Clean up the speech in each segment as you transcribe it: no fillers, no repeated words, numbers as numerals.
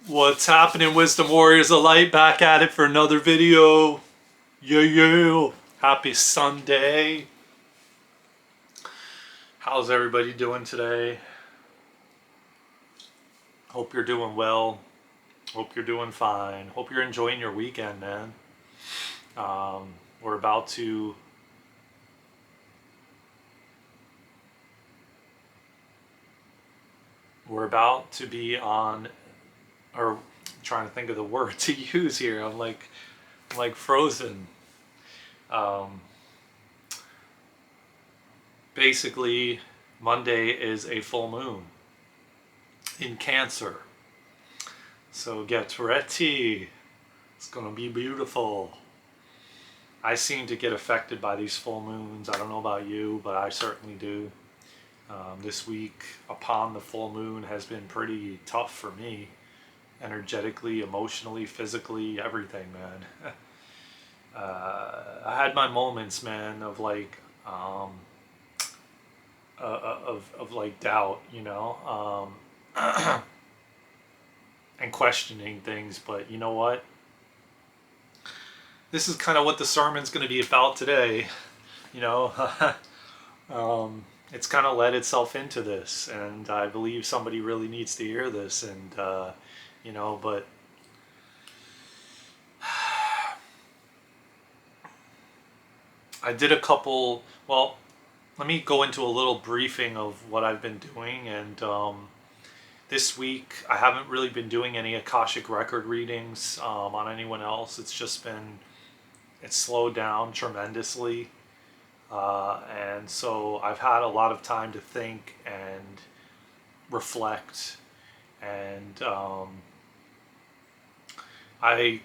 What's happening, Wisdom Warriors of Light? Back at it for another video. Yeah. Happy Sunday. How's everybody doing today? Hope you're doing well. Hope you're doing fine. Hope you're enjoying your weekend, man. We're about to be on, or I'm trying to think of the word to use here. I'm like frozen. Basically, Monday is a full moon in Cancer. So get ready. It's gonna be beautiful. I seem to get affected by these full moons. I don't know about you, but I certainly do. This week upon the full moon has been pretty tough for me. Energetically, emotionally, physically, everything, man. I had my moments, man, of like of like doubt, you know, and questioning things. But you know what? This is kind of what the sermon's going to be about today. You know, it's kind of led itself into this, and I believe somebody really needs to hear this. And you know, but I did a couple. Well, let me go into a little briefing of what I've been doing. And this week I haven't really been doing any akashic record readings on anyone else. It's slowed down tremendously, and so I've had a lot of time to think and reflect. And I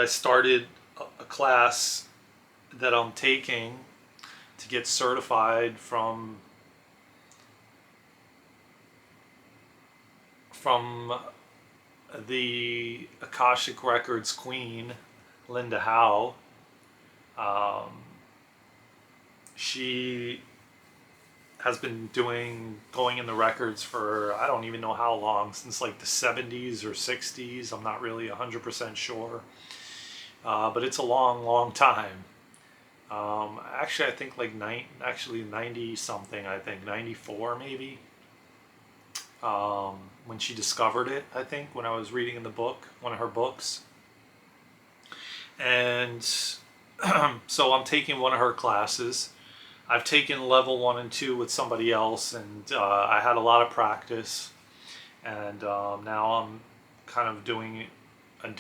started a class that I'm taking to get certified from the Akashic Records Queen, Linda Howe. She has been going in the records for I don't even know how long, since like the 70s or 60s. I'm not really 100% sure, but it's a long time. Actually, I think like 90 something. I think 94 maybe. When she discovered it, I think, when I was reading in the book, one of her books. And so I'm taking one of her classes. I've taken level 1 and 2 with somebody else, and I had a lot of practice. And now I'm kind of doing a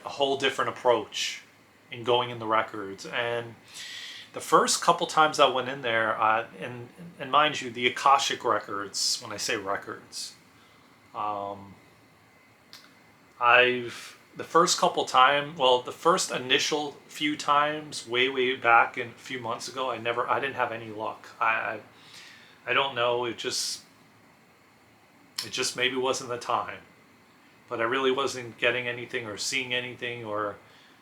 whole different approach in going in the records. And the first couple times I went in there, and mind you, the Akashic Records, when I say records, the first initial few times, way back in a few months ago, I didn't have any luck. I don't know, it just maybe wasn't the time. But I really wasn't getting anything or seeing anything, or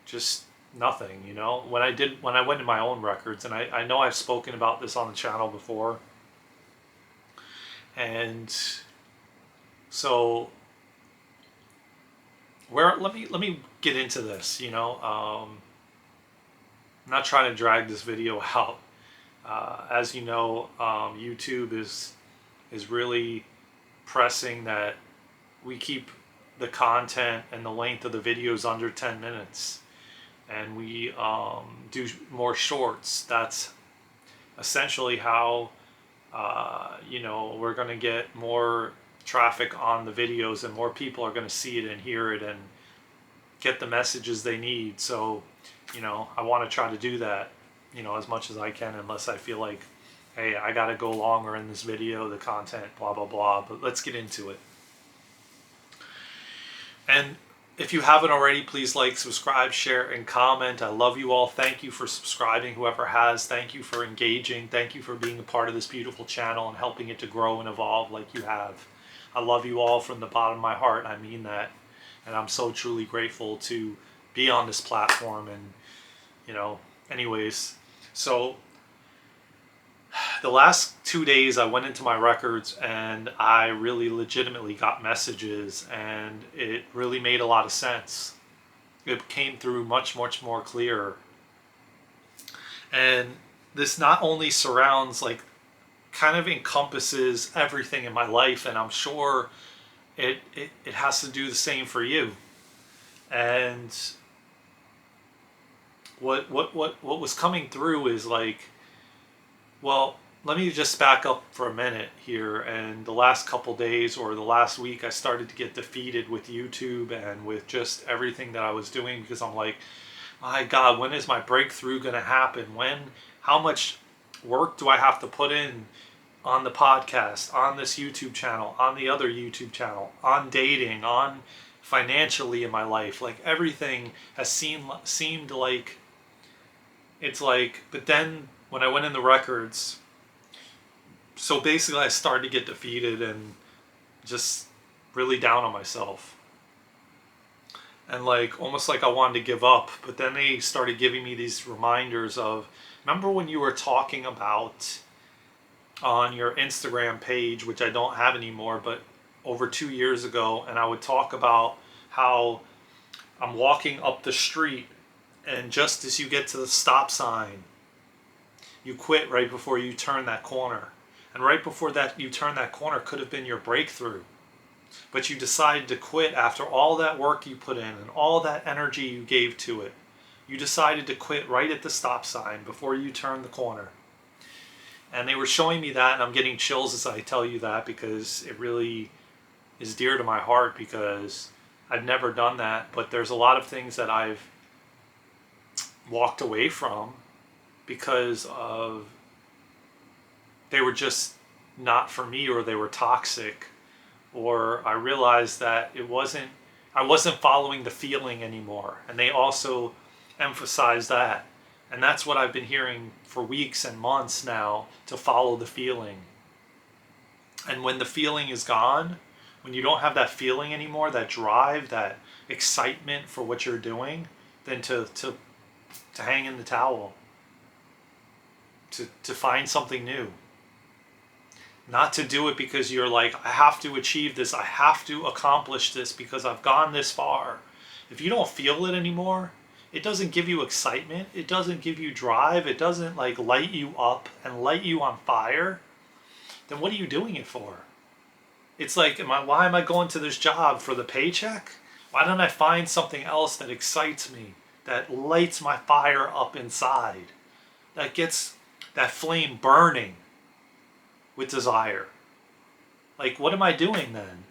just nothing, you know. When I went in my own records, and I know I've spoken about this on the channel before. And so let me get into this, you know. I'm not trying to drag this video out. As you know, YouTube is really pressing that we keep the content and the length of the videos under 10 minutes. And we do more shorts. That's essentially how you know, we're going to get more traffic on the videos, and more people are going to see it and hear it and get the messages they need. So, you know, I want to try to do that, you know, as much as I can, unless I feel like, hey, I got to go longer in this video, the content, blah blah blah. But let's get into it. And if you haven't already, please like, subscribe, share, and comment. I love you all. Thank you for subscribing, whoever has. Thank you for engaging. Thank you for being a part of this beautiful channel and helping it to grow and evolve like you have. I love you all from the bottom of my heart. I mean that. And I'm so truly grateful to be on this platform. And, you know, anyways, so the last 2 days I went into my records and I really legitimately got messages, and it really made a lot of sense. It came through much, much more clearer. And this not only surrounds, like, kind of encompasses everything in my life, and I'm sure it has to do the same for you. And what was coming through is like, well, let me just back up for a minute here. And the last couple days or the last week, I started to get defeated with YouTube and with just everything that I was doing, because I'm like, my God, when is my breakthrough going to happen? How much work do I have to put in on the podcast, on this YouTube channel, on the other YouTube channel, on dating, on financially in my life? Like, everything has seemed like, it's like, but then when I went in the records, so basically I started to get defeated and just really down on myself. And like, almost like I wanted to give up. But then they started giving me these reminders of, remember when you were talking about on your Instagram page, which I don't have anymore, but over 2 years ago, and I would talk about how I'm walking up the street, and just as you get to the stop sign, you quit right before you turn that corner. And right before that you turn that corner could have been your breakthrough. But you decided to quit after all that work you put in and all that energy you gave to it. You decided to quit right at the stop sign before you turned the corner. And they were showing me that, and I'm getting chills as I tell you that, because it really is dear to my heart, because I've never done that. But there's a lot of things that I've walked away from because of, they were just not for me, or they were toxic, or I realized that I wasn't following the feeling anymore. And they also emphasized that. And that's what I've been hearing for weeks and months now, to follow the feeling. And when the feeling is gone, when you don't have that feeling anymore, that drive, that excitement for what you're doing, then to hang in the towel, to find something new. Not to do it because you're like, I have to achieve this, I have to accomplish this because I've gone this far. If you don't feel it anymore, it doesn't give you excitement, it doesn't give you drive, it doesn't like light you up and light you on fire, then what are you doing it for? It's like, why am I going to this job? For the paycheck? Why don't I find something else that excites me, that lights my fire up inside, that gets that flame burning with desire? Like, what am I doing then?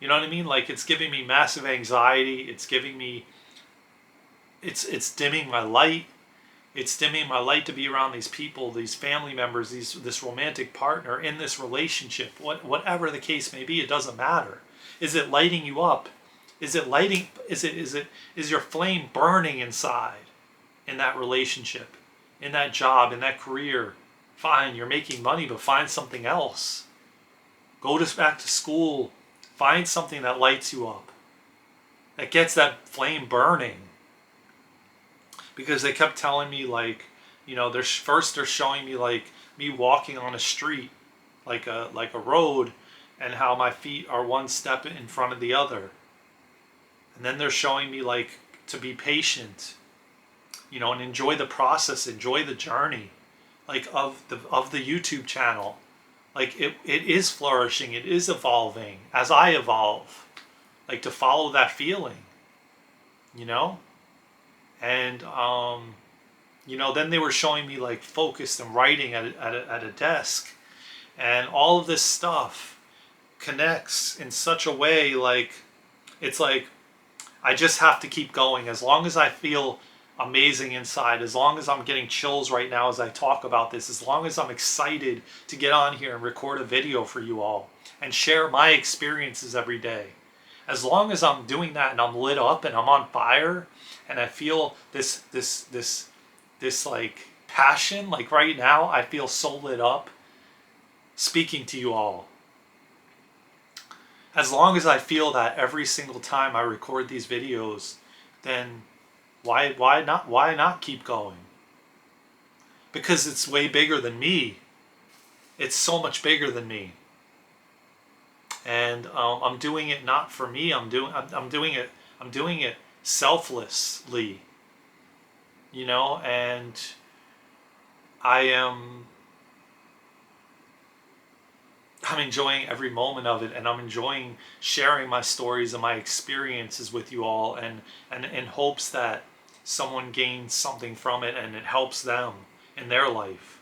You know what I mean? Like, it's giving me massive anxiety. It's giving me, it's dimming my light. It's dimming my light to be around these people, these family members, this romantic partner in this relationship. Whatever the case may be, it doesn't matter. Is it lighting you up? Is your flame burning inside in that relationship, in that job, in that career? Fine, you're making money, but find something else. Go back to school. Find something that lights you up, that gets that flame burning. Because they kept telling me, like, you know, they're showing me like me walking on a street, like a road, and how my feet are one step in front of the other. And then they're showing me like to be patient, you know, and enjoy the process, enjoy the journey, like of the YouTube channel. Like it is flourishing, it is evolving as I evolve, like to follow that feeling, you know. And you know, then they were showing me like focused and writing at a desk, and all of this stuff connects in such a way, like it's like I just have to keep going. As long as I feel amazing inside, as long as I'm getting chills right now as I talk about this, as long as I'm excited to get on here and record a video for you all and share my experiences every day, as long as I'm doing that and I'm lit up and I'm on fire and I feel this like passion, like right now I feel so lit up speaking to you all. As long as I feel that every single time I record these videos, then why not keep going? Because it's way bigger than me. it's so much bigger than me. And I'm doing it not for me. I'm doing it selflessly, you know. And I am I'm enjoying every moment of it, and I'm enjoying sharing my stories and my experiences with you all, and in hopes that someone gains something from it and it helps them in their life.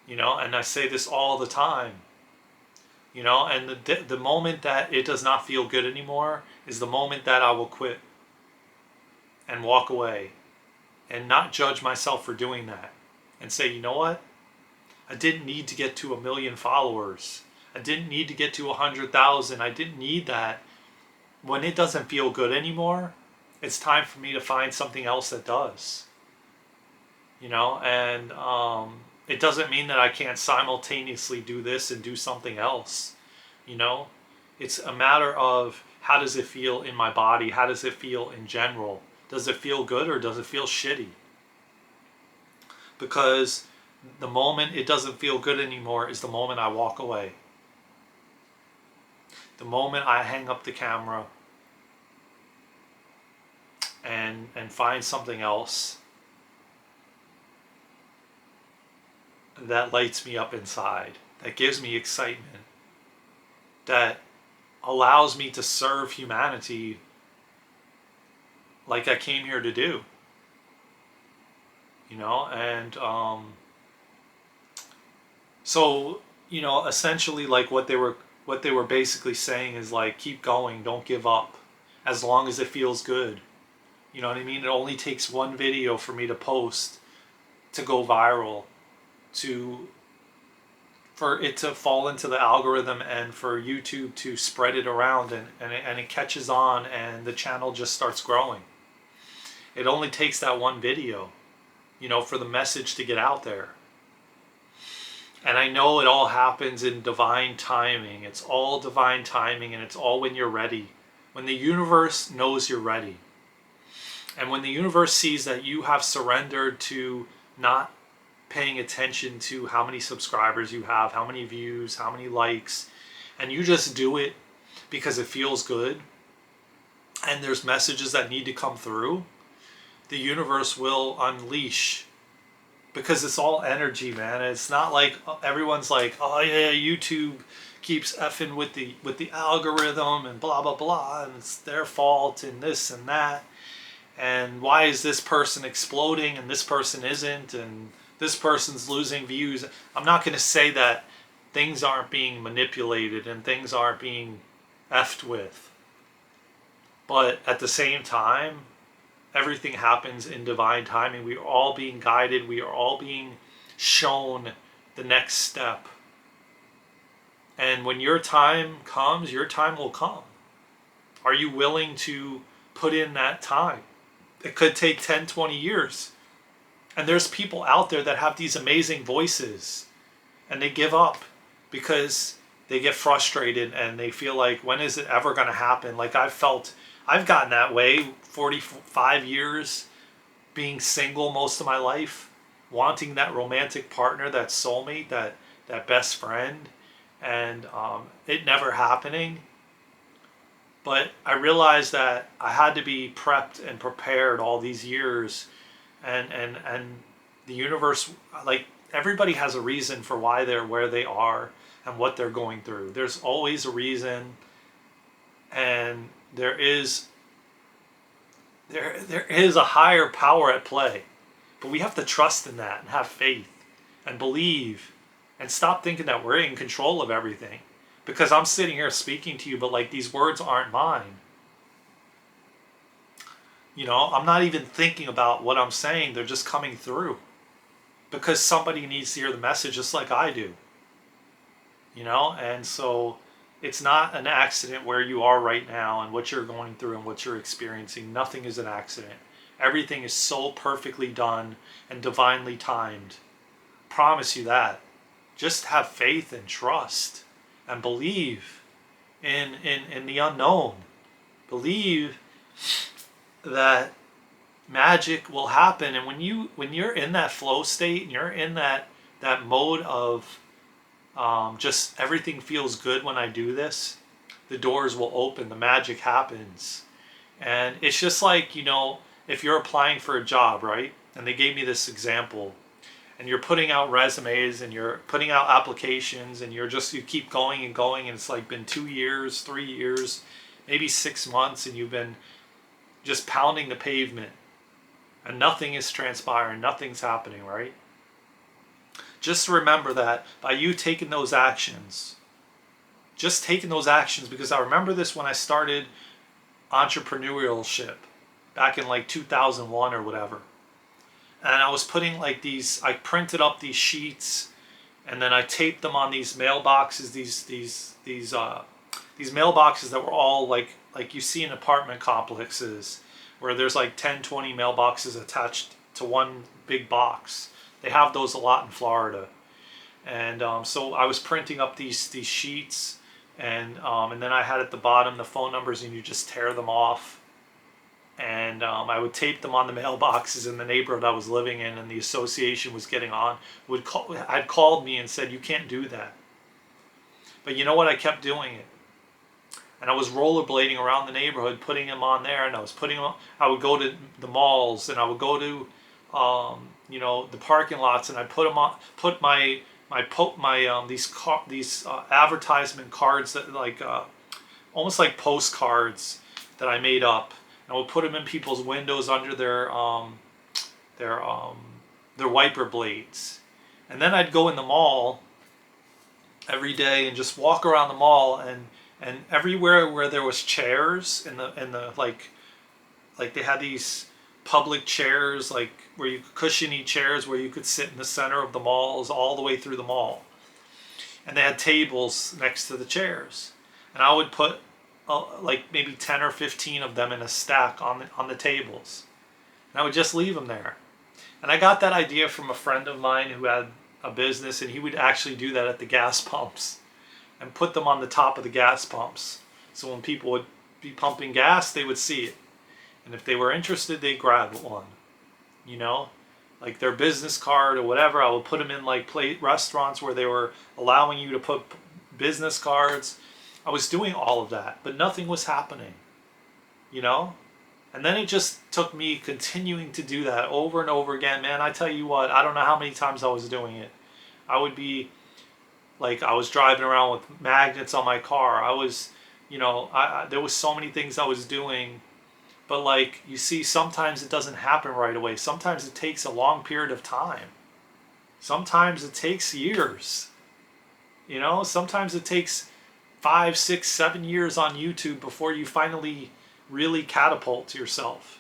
You know, and I say this all the time. You know, and the moment that it does not feel good anymore is the moment that I will quit and walk away and not judge myself for doing that, and say, you know what? I didn't need to get to 1 million followers. I didn't need to get to 100,000. I didn't need that. When it doesn't feel good anymore, it's time for me to find something else that does. You know, and it doesn't mean that I can't simultaneously do this and do something else. You know, it's a matter of how does it feel in my body? How does it feel in general? Does it feel good or does it feel shitty? Because the moment it doesn't feel good anymore is the moment I walk away. The moment I hang up the camera and find something else that lights me up inside, that gives me excitement, that allows me to serve humanity like I came here to do. You know, and so, you know, essentially, like what they were basically saying is like, keep going, don't give up, as long as it feels good. You know what I mean? It only takes one video for me to post to go viral, to for it to fall into the algorithm, and for YouTube to spread it around, and it catches on, and the channel just starts growing. It only takes that one video, you know, for the message to get out there. And I know it all happens in divine timing. It's all divine timing, and it's all when you're ready. When the universe knows you're ready. And when the universe sees that you have surrendered to not paying attention to how many subscribers you have, how many views, how many likes, and you just do it because it feels good, and there's messages that need to come through, the universe will unleash. Because it's all energy, man. It's not like everyone's like, oh yeah, YouTube keeps effing with the algorithm and blah blah blah, and it's their fault and this and that, and why is this person exploding and this person isn't, and this person's losing views. I'm not going to say that things aren't being manipulated and things aren't being effed with, but at the same time, everything happens in divine timing. We are all being guided. We are all being shown the next step. And when your time comes, your time will come. Are you willing to put in that time? It could take 10, 20 years. And there's people out there that have these amazing voices, and they give up because they get frustrated and they feel like, when is it ever going to happen? Like I've gotten that way, 45 years being single most of my life, wanting that romantic partner, that soulmate, that best friend, and it never happening. But I realized that I had to be prepped and prepared all these years, and the universe, like, everybody has a reason for why they're where they are and what they're going through. There's always a reason, and there is a higher power at play. But we have to trust in that and have faith and believe and stop thinking that we're in control of everything. Because I'm sitting here speaking to you, but like, these words aren't mine. You know, I'm not even thinking about what I'm saying. They're just coming through. Because somebody needs to hear the message just like I do. You know, and so it's not an accident where you are right now and what you're going through and what you're experiencing. Nothing is an accident. Everything is so perfectly done and divinely timed. Promise you that. Just have faith and trust and believe in the unknown. Believe that magic will happen. And when you're in that flow state and you're in that mode of just everything feels good when I do this. The doors will open, the magic happens. And it's just like, if you're applying for a job, right? And they gave me this example, and you're putting out resumes and you're putting out applications, and you keep going and going, and it's like been 2 years, 3 years, maybe 6 months, and you've been just pounding the pavement and nothing is transpiring, nothing's happening, right? Just remember that by you taking those actions, just taking those actions, because I remember this when I started entrepreneurship back in like 2001 or whatever. And I was putting like I printed up these sheets, and then I taped them on these mailboxes, these mailboxes that were all like you see in apartment complexes where there's like 10, 20 mailboxes attached to one big box. They have those a lot in Florida. And so I was printing up these sheets, and then I had at the bottom the phone numbers, and you just tear them off. And I would tape them on the mailboxes in the neighborhood I was living in, and the association was getting on. Had called me and said, you can't do that. But you know what? I kept doing it. And I was rollerblading around the neighborhood, putting them on there, and I would go to the malls, and I would go to, the parking lots, and I put these advertisement cards that almost like postcards that I made up. And I would put them in people's windows under their wiper blades. And then I'd go in the mall every day and just walk around the mall, and everywhere where there was chairs in the like they had these public chairs, like where you cushiony chairs where you could sit in the center of the malls all the way through the mall. And they had tables next to the chairs. And I would put like maybe 10 or 15 of them in a stack on the tables. And I would just leave them there. And I got that idea from a friend of mine who had a business, and he would actually do that at the gas pumps and put them on the top of the gas pumps. So when people would be pumping gas, they would see it. And if they were interested, they'd grab one. Like their business card or whatever. I would put them in like restaurants where they were allowing you to put business cards. I was doing all of that, but nothing was happening. And then it just took me continuing to do that over and over again. Man, I tell you what, I don't know how many times I was doing it. I would be like, I was driving around with magnets on my car. I was, there was so many things I was doing. But like, you see, sometimes it doesn't happen right away. Sometimes it takes a long period of time. Sometimes it takes years. Sometimes it takes 5, 6, 7 years on YouTube before you finally really catapult yourself.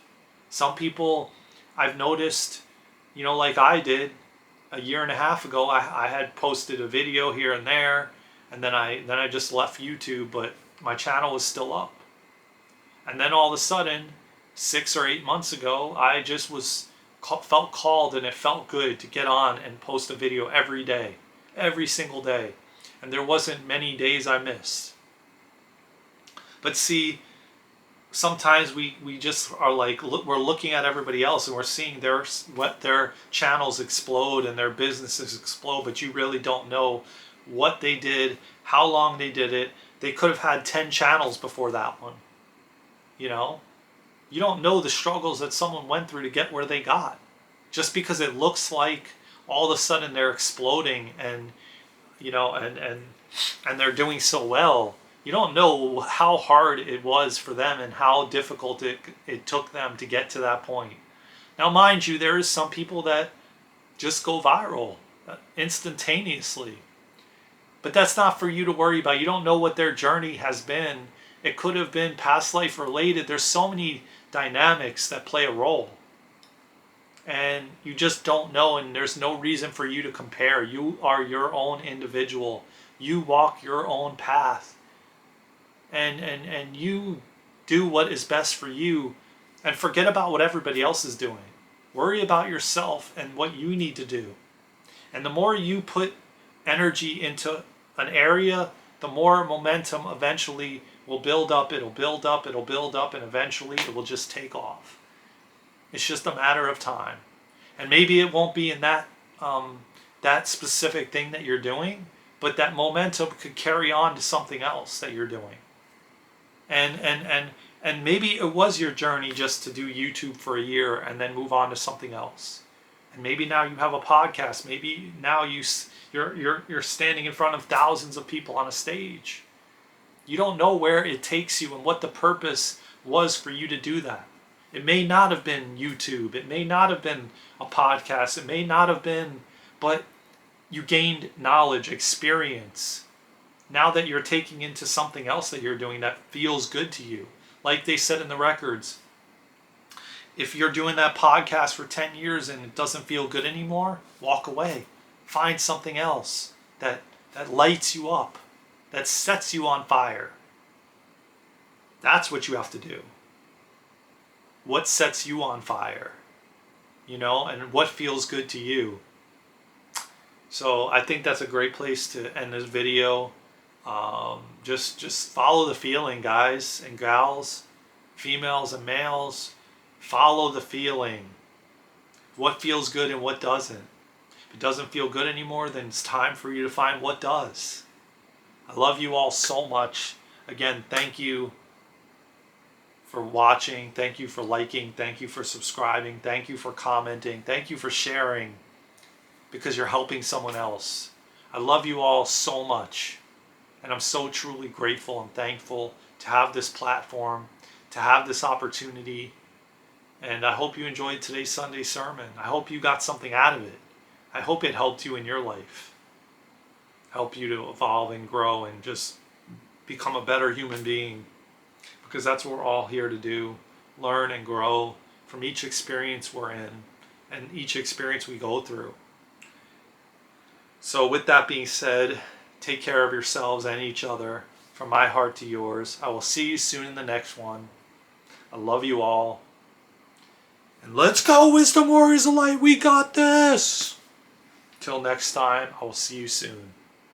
Some people I've noticed, like I did a year and a half ago, I had posted a video here and there, and then I just left YouTube, but my channel was still up. And then all of a sudden, 6 or 8 months ago, I just felt called, and it felt good to get on and post a video every day, every single day. And there wasn't many days I missed. But see, sometimes we just are like, we're looking at everybody else, and we're seeing their channels explode and their businesses explode, but you really don't know what they did, how long they did it. They could have had 10 channels before that one. You don't know the struggles that someone went through to get where they got. Just because it looks like all of a sudden they're exploding and they're doing so well, you don't know how hard it was for them and how difficult it took them to get to that point. Now, mind you, there is some people that just go viral instantaneously. But that's not for you to worry about. You don't know what their journey has been. It could have been past life related. There's so many dynamics that play a role. And you just don't know, and there's no reason for you to compare. You are your own individual. You walk your own path. And you do what is best for you, and forget about what everybody else is doing. Worry about yourself and what you need to do. And the more you put energy into an area, the more momentum eventually will build up. It'll build up, it'll build up, and eventually it will just take off. It's just a matter of time. And maybe it won't be in that specific thing that you're doing, but that momentum could carry on to something else that you're doing. And maybe it was your journey just to do YouTube for a year and then move on to something else. And maybe now you have a podcast. Maybe now you're standing in front of thousands of people on a stage. You don't know where it takes you and what the purpose was for you to do that. It may not have been YouTube. It may not have been a podcast. It may not have been, but you gained knowledge, experience. Now that you're taking into something else that you're doing that feels good to you. Like they said in the records, if you're doing that podcast for 10 years and it doesn't feel good anymore, walk away. Find something else that lights you up, that sets you on fire. That's what you have to do. What sets you on fire? And what feels good to you? So I think that's a great place to end this video. Just follow the feeling, guys and gals, females and males. Follow the feeling. What feels good and what doesn't. If it doesn't feel good anymore, then it's time for you to find what does. I love you all so much. Again, thank you for watching. Thank you for liking. Thank you for subscribing. Thank you for commenting. Thank you for sharing, because you're helping someone else. I love you all so much. And I'm so truly grateful and thankful to have this platform, to have this opportunity. And I hope you enjoyed today's Sunday sermon. I hope you got something out of it. I hope it helped you in your life. Help you to evolve and grow and just become a better human being. Because that's what we're all here to do. Learn and grow from each experience we're in and each experience we go through. So with that being said, take care of yourselves and each other. From my heart to yours. I will see you soon in the next one. I love you all. And let's go, Wisdom Warriors of Light. We got this. Till next time, I will see you soon.